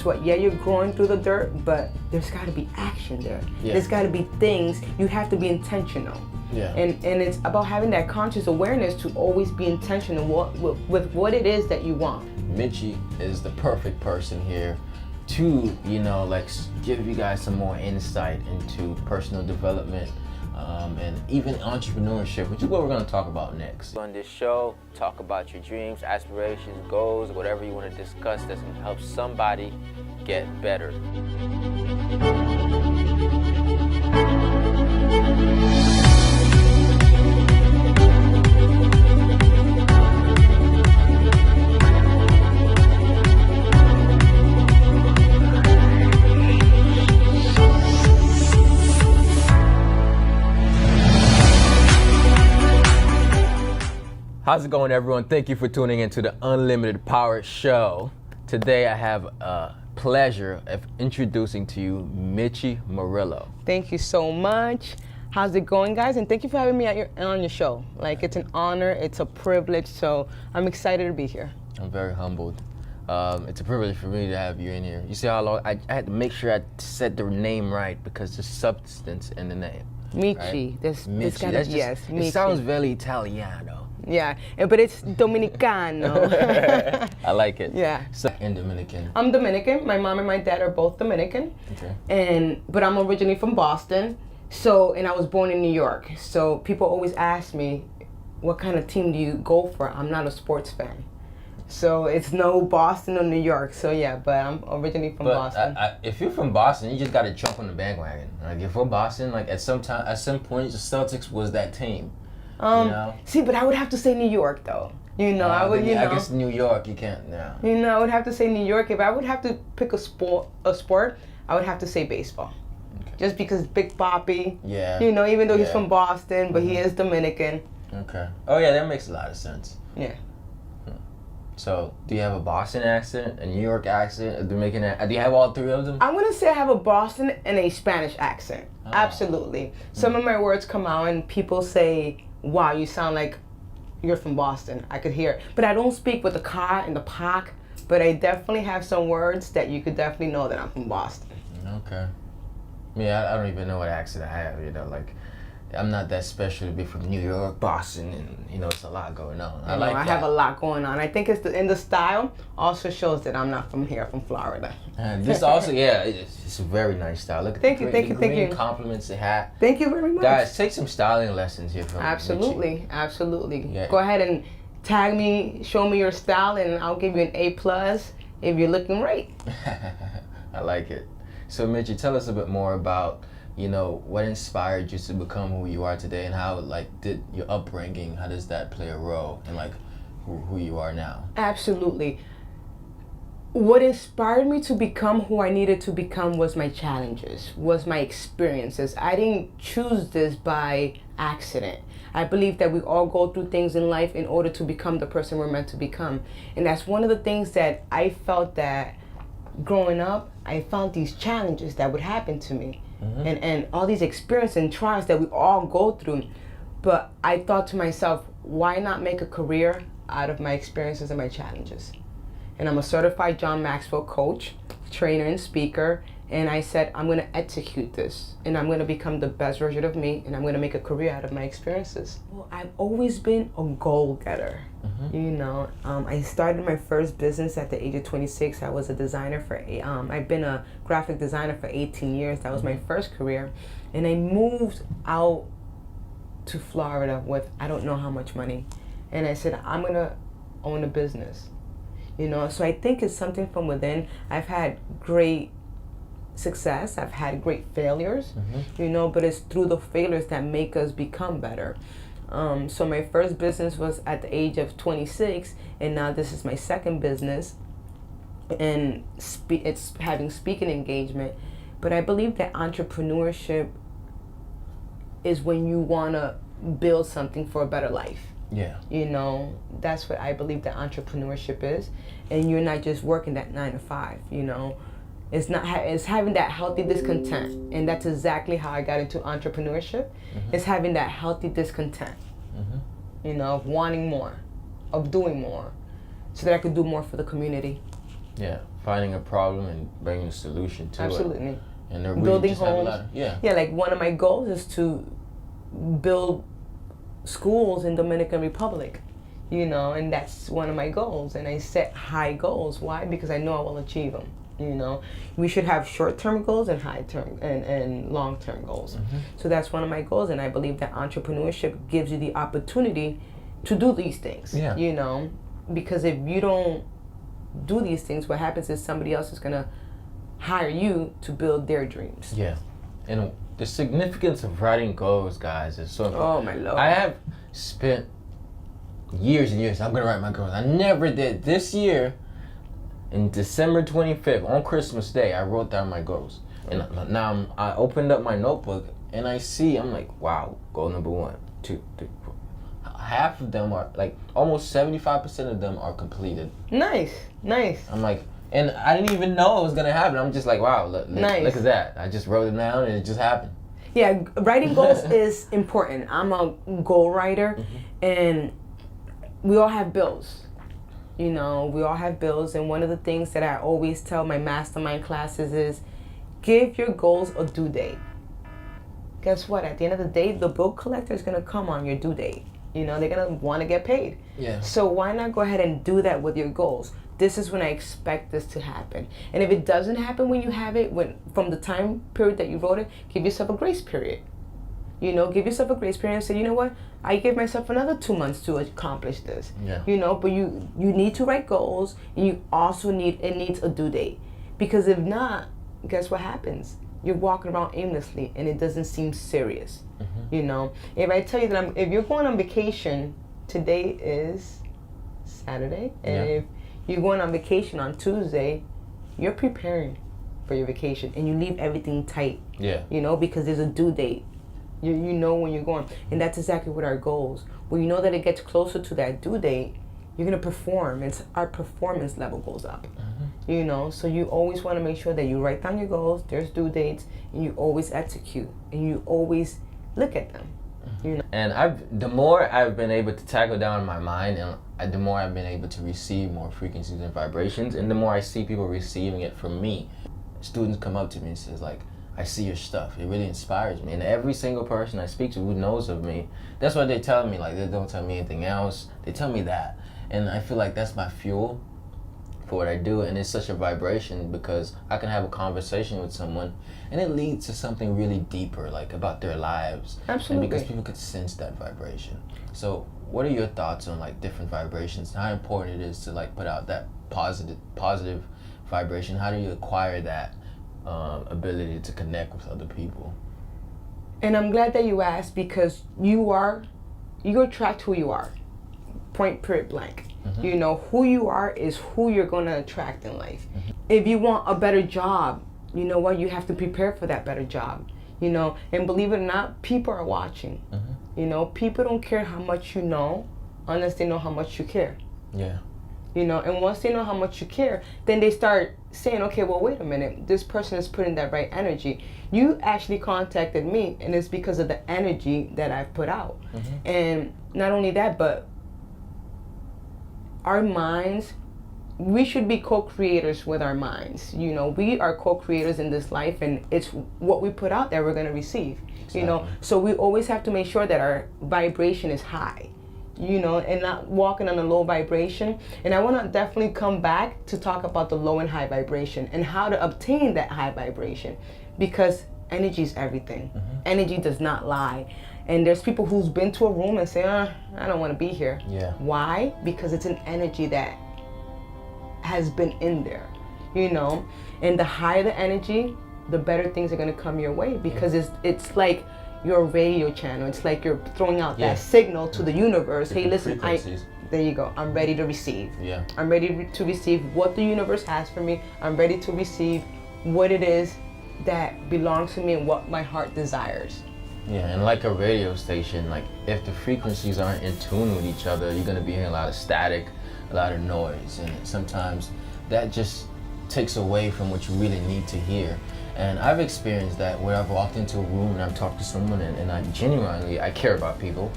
to it. Yeah, you're growing through the dirt, but there's got to be action there. Yeah. There's got to be things. You have to be intentional. Yeah. And it's about having that conscious awareness to always be intentional with what it is that you want. Michy is the perfect person here to, like give you guys some more insight into personal development and even entrepreneurship, which is what we're going to talk about next. On this show, talk about your dreams, aspirations, goals, whatever you want to discuss that's going to help somebody get better. How's it going, everyone? Thank you for tuning into the Unlimited Power Show. Today I have a pleasure of introducing to you Michy Morillo. Thank you so much. How's it going, guys? And thank you for having me on your show. Like, it's an honor, it's a privilege, so I'm excited to be here. I'm very humbled. It's a privilege for me to have you in here. You see how long I had to make sure I said the name right because there's substance in the name. Michy. Right? This Michy. gotta, yes, Michy. It sounds very Italiano. Yeah, but it's Dominicano. I like it. Yeah. So, in Dominican. I'm Dominican. My mom and my dad are both Dominican. Okay. But I'm originally from Boston. And I was born in New York. So people always ask me, what kind of team do you go for? I'm not a sports fan. So it's no Boston or New York. So yeah, but I'm originally from Boston. If you're from Boston, you just got to jump on the bandwagon. Like, if you're from Boston, like at some point, the Celtics was that team. See, but I would have to say New York, though. I would. I guess New York, you can't. Yeah. I would have to say New York. If I would have to pick a sport, I would have to say baseball. Okay. Just because Big Papi. Yeah. Even though he's from Boston, but he is Dominican. Okay. Oh yeah, that makes a lot of sense. Yeah. So, do you have a Boston accent, a New York accent, a Dominican accent? Do you have all three of them? I'm gonna say I have a Boston and a Spanish accent. Oh. Absolutely. Some of my words come out and people say, wow, you sound like you're from Boston. I could hear. But I don't speak with the ka and the pak, but I definitely have some words that you could definitely know that I'm from Boston. Okay. Yeah, I don't even know what accent I have, like, I'm not that special to be from New York, Boston, and, it's a lot going on. I have a lot going on. I think and the style also shows that I'm not from here, from Florida. This also, it's a very nice style. Look at thank the you. Compliments the hat. Thank you very much. Guys, take some styling lessons here from Absolutely. Yeah. Go ahead and tag me, show me your style, and I'll give you an A+ if you're looking right. I like it. So, Michy, tell us a bit more about what inspired you to become who you are today, and how, did your upbringing, how does that play a role in, who you are now? Absolutely. What inspired me to become who I needed to become was my challenges, was my experiences. I didn't choose this by accident. I believe that we all go through things in life in order to become the person we're meant to become. And that's one of the things that I felt that growing up, I found these challenges that would happen to me. Mm-hmm. And all these experiences and trials that we all go through. But I thought to myself, why not make a career out of my experiences and my challenges? And I'm a certified Joh Maxwell coach, trainer, and speaker. And I said, I'm going to execute this. And I'm going to become the best version of me. And I'm going to make a career out of my experiences. Well, I've always been a goal-getter. Mm-hmm. I started my first business at the age of 26. I was a designer I've been a graphic designer for 18 years. That was my first career. And I moved out to Florida with I don't know how much money. And I said, I'm going to own a business. So I think it's something from within. I've had great success. I've had great failures, but it's through the failures that make us become better. So my first business was at the age of 26, and now this is my second business, and it's having speaking engagement. But I believe that entrepreneurship is when you want to build something for a better life. Yeah. That's what I believe that entrepreneurship is, and you're not just working that 9 to 5. It's having that healthy discontent, and that's exactly how I got into entrepreneurship. Mm-hmm. It's having that healthy discontent, of wanting more, of doing more, so that I could do more for the community. Yeah, finding a problem and bringing a solution to it. Absolutely. And they're really Building just have a homes. lot of, yeah. Yeah, like one of my goals is to build schools in Dominican Republic, you know, and that's one of my goals. And I set high goals. Why? Because I know I will achieve them. You know, we should have short-term goals and high-term and long-term goals. So that's one of my goals, and I believe that entrepreneurship gives you the opportunity to do these things. Yeah. You know, because if you don't do these things, what happens is somebody else is gonna hire you to build their dreams. Yeah. And the significance of writing goals, guys, is so important. Oh my Lord. I have spent years and years, I'm gonna write my goals. I never did. This year, in December 25th, on Christmas Day, I wrote down my goals. And now I opened up my notebook and I see, I'm like, wow, goal number 1, 2, 3, 4. Half of them are, like, almost 75% of them are completed. Nice. I'm like, and I didn't even know it was gonna happen. I'm just like, wow, look at that. I just wrote it down and it just happened. Yeah, writing goals is important. I'm a goal writer, and we all have bills. You know, we all have bills, and one of the things that I always tell my mastermind classes is give your goals a due date. Guess what? At the end of the day, the bill collector is going to come on your due date. You know, they're going to want to get paid. Yeah. So why not go ahead and do that with your goals? This is when I expect this to happen. And if it doesn't happen when you have it, from the time period that you wrote it, give yourself a grace period. You know, give yourself a grace period and say, you know what? I give myself another 2 months to accomplish this. Yeah. You know, but you need to write goals, and you also needs a due date. Because if not, guess what happens? You're walking around aimlessly, and it doesn't seem serious. You know, if I tell you that if you're going on vacation, today is Saturday, and if you're going on vacation on Tuesday, you're preparing for your vacation, and you leave everything tight. Yeah. You know, because there's a due date. You know when you're going, and that's exactly what our goals. When you know that it gets closer to that due date, you're gonna perform. It's our performance level goes up. You know, so you always want to make sure that you write down your goals. There's due dates, and you always execute, and you always look at them. You know. And the more I've been able to tackle down in my mind, and the more I've been able to receive more frequencies and vibrations, and the more I see people receiving it from me. Students come up to me and says, like, I see your stuff. It really inspires me. And every single person I speak to who knows of me, that's what they tell me. Like, they don't tell me anything else. They tell me that. And I feel like that's my fuel for what I do. And it's such a vibration because I can have a conversation with someone and it leads to something really deeper, like about their lives. Absolutely. And because people could sense that vibration. So what are your thoughts on like different vibrations and how important it is to like put out that positive vibration? How do you acquire that ability to connect with other people? And I'm glad that you asked, because you attract who you are. Point, period, blank. You know, who you are is who you're going to attract in life. If you want a better job, you know what? You have to prepare for that better job. You know, and believe it or not, people are watching. You know, people don't care how much you know unless they know how much you care. Yeah. You know, and once they know how much you care, then they start saying, okay, well, wait a minute, this person is putting that right energy. You actually contacted me, and it's because of the energy that I've put out. And not only that, but our minds, we should be co-creators with our minds. You know, we are co-creators in this life, and it's what we put out there we're going to receive. Exactly. You know, so we always have to make sure that our vibration is high. You know, and not walking on a low vibration. And I want to definitely come back to talk about the low and high vibration and how to obtain that high vibration, because energy is everything. Energy does not lie. And there's people who's been to a room and say, I don't want to be here. Yeah. Why? Because it's an energy that has been in there, you know. And the higher the energy, the better things are going to come your way, because it's like your radio channel. It's like you're throwing out that signal to the universe. Hey, listen, there you go. I'm ready to receive. Yeah. I'm ready to receive what the universe has for me. I'm ready to receive what it is that belongs to me and what my heart desires. Yeah, and like a radio station, like if the frequencies aren't in tune with each other, you're gonna be hearing a lot of static, a lot of noise, and sometimes that just takes away from what you really need to hear. And I've experienced that where I've walked into a room and I've talked to someone and I genuinely, I care about people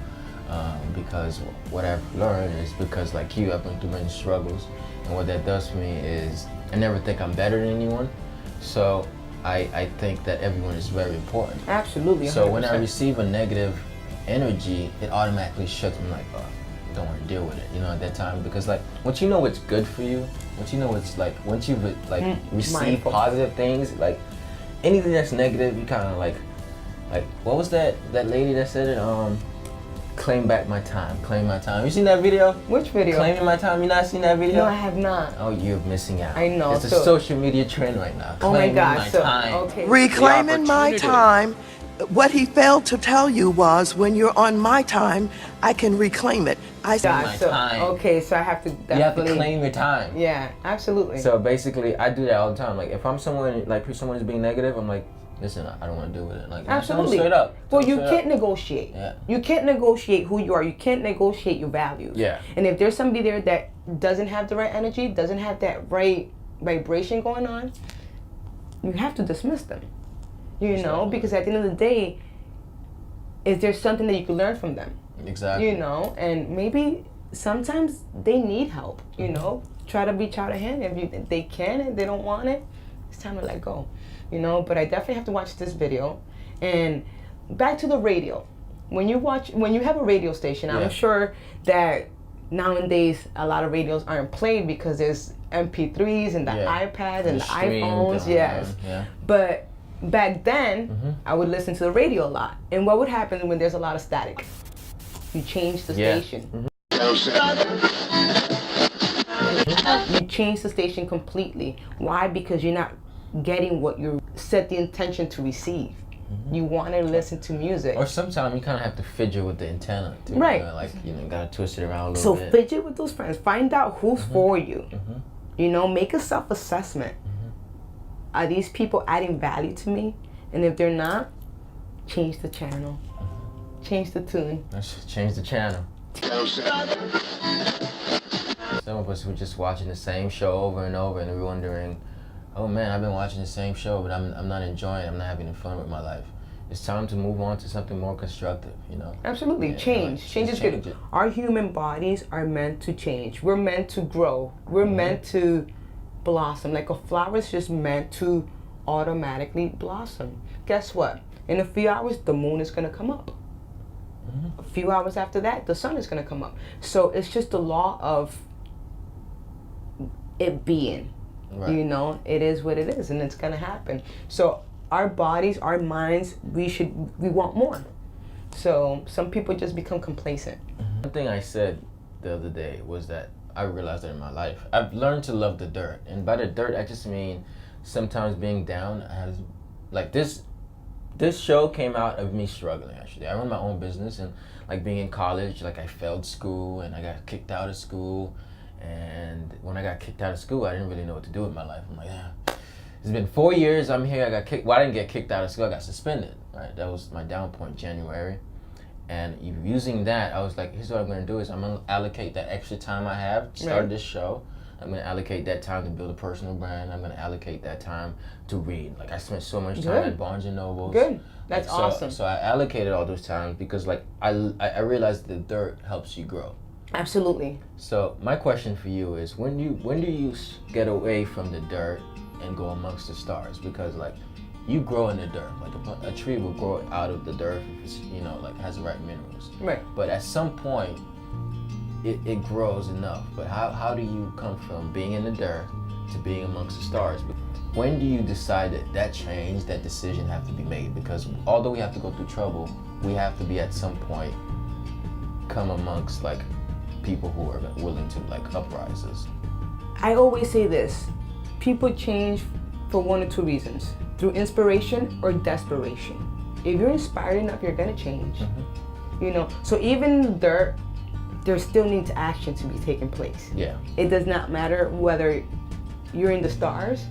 because what I've learned is because like you, I've been through many struggles, And what that does for me is I never think I'm better than anyone. So I think that everyone is very important. Absolutely. 100%. So when I receive a negative energy, it automatically shuts me like, oh, don't want to deal with it, you know, at that time. Because like, once you know what's good for you, once you know what's like, once you've like received positive things, like anything that's negative, you kind of like what was that lady that said it? Claim back my time, claim my time. You seen that video? Which video? Claiming my time. You not seen that video? No, I have not. Oh, you're missing out. I know. It's a social media trend right now. Oh my God. My time. Okay. Reclaiming my time. What he failed to tell you was, when you're on my time, I can reclaim it. I said, My time. Okay, so I have to definitely. You have to claim your time. Yeah, absolutely. So basically, I do that all the time. Like if I'm someone is being negative, I'm like, listen, I don't want to deal with it. Like absolutely. Straight up. Well, you can't negotiate. Yeah. You can't negotiate who you are. You can't negotiate your values. Yeah. And if there's somebody there that doesn't have the right energy, doesn't have that right vibration going on, you have to dismiss them. You know, because at the end of the day, is there something that you can learn from them? Exactly. You know, and maybe sometimes they need help. You know, try to reach out a hand if they can and they don't want it. It's time to let go. You know, but I definitely have to watch this video. And back to the radio. When you have a radio station, I'm sure that nowadays a lot of radios aren't played because there's MP3s and the iPads and the iPhones. Yes. Yeah. But back then, I would listen to the radio a lot. And what would happen when there's a lot of static? You change the station. You change the station completely. Why? Because you're not getting what you set the intention to receive. You want to listen to music. Or sometimes you kind of have to fidget with the antenna too. Right. You know, like, you know, gotta twist it around a little bit. So fidget with those friends. Find out who's for you. You know, make a self-assessment. Are these people adding value to me? And if they're not, change the channel. Change the tune. Let's change the channel. Some of us were just watching the same show over and over, and we're wondering, oh man, I've been watching the same show, but I'm not enjoying it. I'm not having fun with my life. It's time to move on to something more constructive, you know? Absolutely. Yeah, change. like, Change is good. it. Our human bodies are meant to change. We're meant to grow. We're meant to blossom. Like a flower is just meant to automatically blossom. Guess what? In a few hours, the moon is going to come up. A few hours after that, the sun is going to come up. So it's just the law of it being. Right. You know, it is what it is, and it's going to happen. So our bodies, our minds, we want more. So some people just become complacent. One thing I said the other day was that I realized that in my life, I've learned to love the dirt. And by the dirt, I just mean sometimes being down. Like this show came out of me struggling, actually. I run my own business, and like being in college, like I failed school and I got kicked out of school. And when I got kicked out of school, I didn't really know what to do with my life. I'm like, it's been 4 years, I'm here, I got kicked. Well, I didn't get kicked out of school, I got suspended, right? That was my down point, January. And using that, I was like, here's what I'm gonna do is I'm gonna allocate that extra time I have to start this show. I'm gonna allocate that time to build a personal brand. I'm gonna allocate that time to read. Like I spent so much time at Barnes and Nobles. Good, that's awesome. So I allocated all those times because like I realized the dirt helps you grow. Absolutely. So my question for you is, when do you get away from the dirt and go amongst the stars? Because like you grow in the dirt, like a tree will grow out of the dirt if it's, you know, like has the right minerals. Right. But at some point, it grows enough. But how do you come from being in the dirt to being amongst the stars? When do you decide that change, that decision have to be made? Because although we have to go through trouble, we have to be at some point come amongst like people who are willing to like uprises. I always say this: people change for one or two reasons, through inspiration or desperation. If you're inspired enough, you're gonna change. You know, so even in the dirt, there still needs action to be taking place. Yeah. It does not matter whether you're in the stars,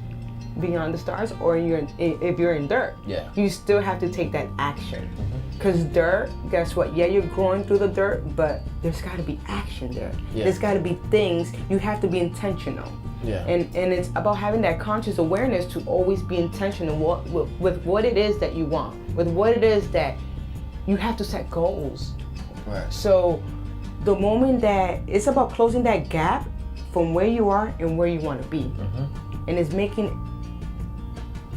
beyond the stars, or if you're in dirt. Yeah. You still have to take that action. Because dirt, guess what? Yeah, you're growing through the dirt, but there's got to be action there. Yeah. There's got to be things. You have to be intentional. Yeah. And it's about having that conscious awareness to always be intentional with what it is that you want, with what it is that you have to set goals. Right. So the moment that it's about closing that gap from where you are and where you want to be. And it's making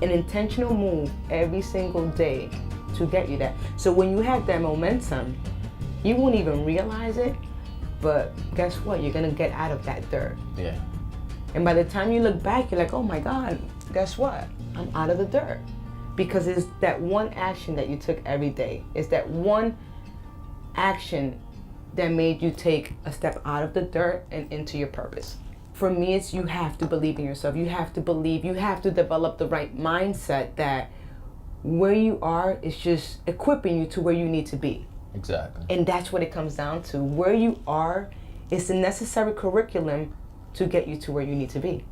an intentional move every single day to get you that. So when you have that momentum, you won't even realize it, but guess what? You're gonna get out of that dirt. Yeah. And by the time you look back, you're like, oh my God, guess what? I'm out of the dirt. Because it's that one action that you took every day. It's that one action that made you take a step out of the dirt and into your purpose. For me, it's you have to believe in yourself. You have to believe, you have to develop the right mindset that where you are is just equipping you to where you need to be. Exactly. And that's what it comes down to. Where you are is the necessary curriculum to get you to where you need to be.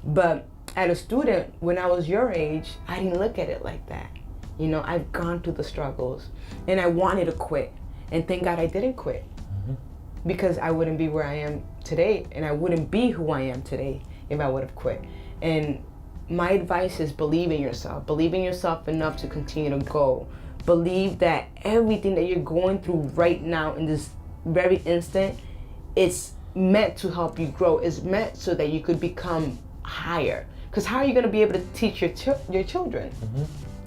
But as a student, when I was your age, I didn't look at it like that. You know, I've gone through the struggles and I wanted to quit. And thank God I didn't quit. Because I wouldn't be where I am today, and I wouldn't be who I am today if I would have quit. And my advice is believe in yourself. Believe in yourself enough to continue to go. Believe that everything that you're going through right now in this very instant, it's meant to help you grow. It's meant so that you could become higher. Because how are you going to be able to teach your children?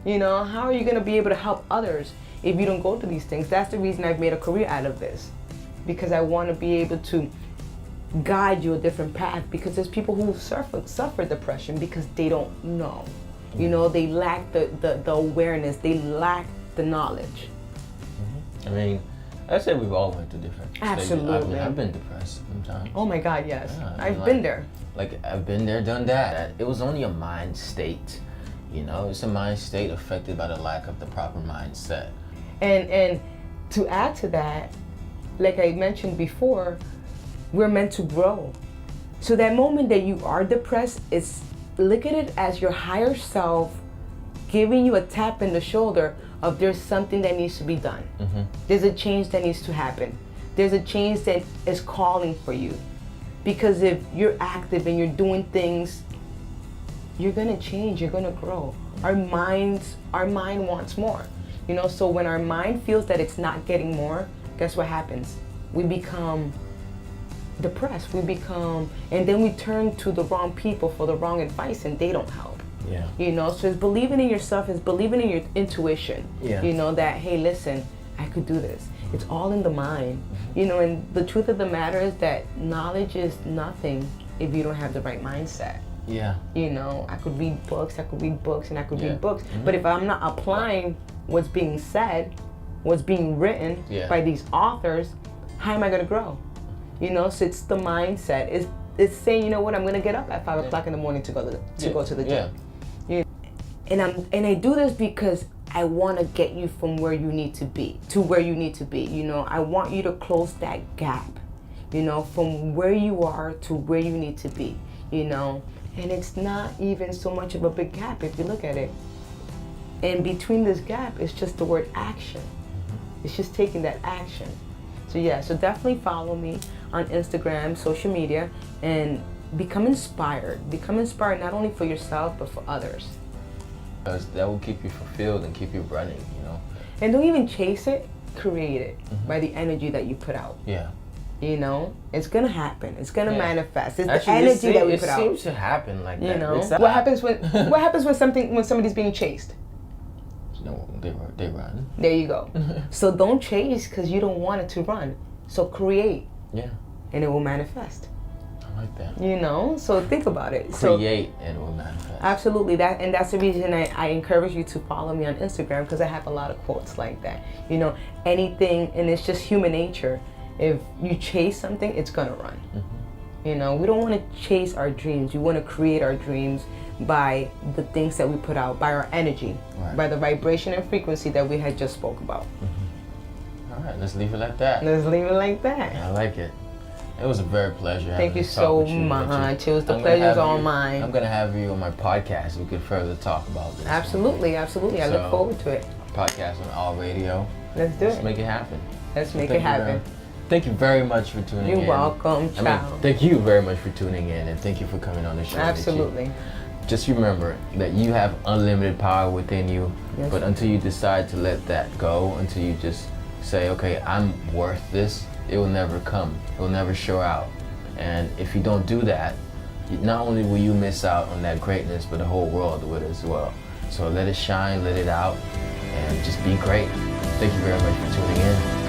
You know, how are you going to be able to help others if you don't go through these things? That's the reason I've made a career out of this. Because I want to be able to guide you a different path, because there's people who suffer depression because they don't know. You know, they lack the awareness, they lack the knowledge. I mean, I say we've all went through different Absolutely. stages. I've been depressed sometimes. Oh my God, yes. Yeah, I've been there. Like, I've been there, done that. It was only a mind state. You know, it's a mind state affected by the lack of the proper mindset. And to add to that, like I mentioned before, we're meant to grow. So that moment that you are depressed, look at it as your higher self giving you a tap in the shoulder of there's something that needs to be done. There's a change that needs to happen. There's a change that is calling for you. Because if you're active and you're doing things, you're gonna change, you're gonna grow. Our mind wants more. You know, so when our mind feels that it's not getting more, guess what happens? We become depressed. And then we turn to the wrong people for the wrong advice, and they don't help. Yeah. You know, so it's believing in yourself, it's believing in your intuition. Yeah. You know, that, hey, listen, I could do this. It's all in the mind. You know, and the truth of the matter is that knowledge is nothing if you don't have the right mindset. Yeah. You know, I could read books, and I could read books. But if I'm not applying what's being said, what's being written by these authors, how am I going to grow? You know, so it's the mindset. It's saying, you know what, I'm going to get up at 5 o'clock in the morning to go to the gym. You know? And I do this because I want to get you from where you need to be to where you need to be. You know, I want you to close that gap, you know, from where you are to where you need to be, you know. And it's not even so much of a big gap if you look at it. And between this gap is just the word action. It's just taking that action. So yeah, so definitely follow me on Instagram, social media, and become inspired. Become inspired not only for yourself, but for others. Because that will keep you fulfilled and keep you running, you know. And don't even chase it, create it by the energy that you put out. Yeah. You know, it's gonna happen. It's gonna manifest. It's Actually, the energy that we put out. It seems to happen like that. You know, what happens when somebody's being chased? No, they run. There you go. So don't chase because you don't want it to run. So create. Yeah. And it will manifest. I like that. You know, so think about it. Create and it will manifest. Absolutely. That's the reason I encourage you to follow me on Instagram, because I have a lot of quotes like that. You know, anything, and it's just human nature. If you chase something, it's gonna run. You know, we don't want to chase our dreams. We want to create our dreams by the things that we put out, by our energy, by the vibration and frequency that we had just spoke about. All right, let's leave it like that. Let's leave it like that. I like it. It was a very pleasure. Thank you so much. It was the pleasure's all mine. I'm gonna have you on my podcast. We could further talk about this. Absolutely, absolutely. I look forward to it. Podcast on All Radio. Let's do it. Let's make it happen. Let's make it happen. Thank you very much for tuning in. You're welcome, child. Thank you very much for tuning in, and thank you for coming on the show. Absolutely. Michy. Just remember that you have unlimited power within you, but until you decide to let that go, until you just say, okay, I'm worth this, it will never come. It will never show out. And if you don't do that, not only will you miss out on that greatness, but the whole world would as well. So let it shine, let it out, and just be great. Thank you very much for tuning in.